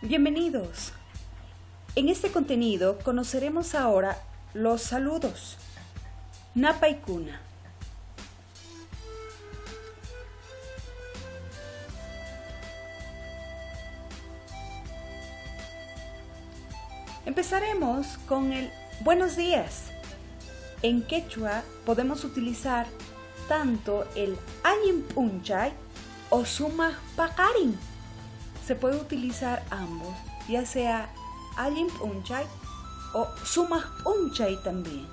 Bienvenidos. En este contenido conoceremos ahora los saludos. Napaykuna. Empezaremos con el buenos días. En quechua podemos utilizar tanto el Allim P'unchay o Sumaj Paqarin. Se puede utilizar ambos, ya sea Allim P'unchay o Sumaj P'unchay también.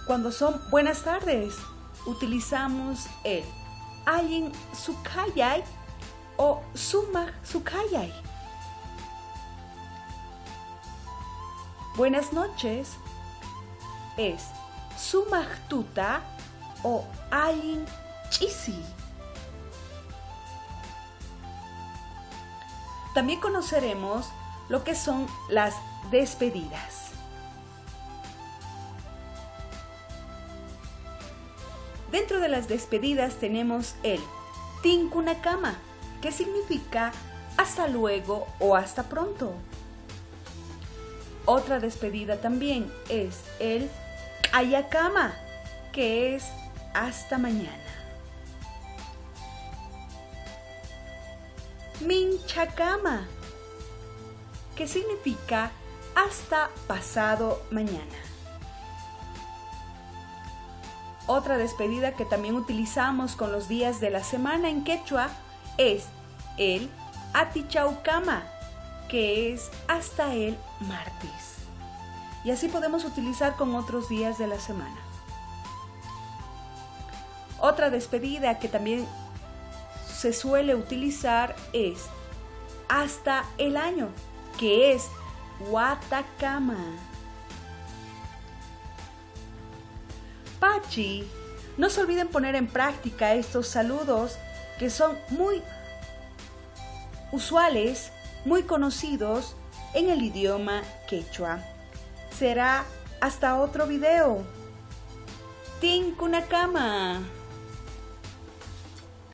Cuando son buenas tardes, utilizamos el Allim Sukayay o Sumaj Sukayay. Buenas noches es Sumaj Tuta o Allim Ch'isi. También conoceremos lo que son las despedidas. Dentro de las despedidas tenemos el Tinkunakama, que significa hasta luego o hasta pronto. Otra despedida también es el Ayakama, que es hasta mañana. Minchakama, que significa hasta pasado mañana. Otra despedida que también utilizamos con los días de la semana en quechua es el Atichaukama, que es hasta el martes. Y así podemos utilizar con otros días de la semana. Otra despedida que también se suele utilizar es hasta el año, que es Watakama. Pachi, no se olviden poner en práctica estos saludos que son muy usuales, muy conocidos en el idioma quechua. Será hasta otro video. Tinkunakama.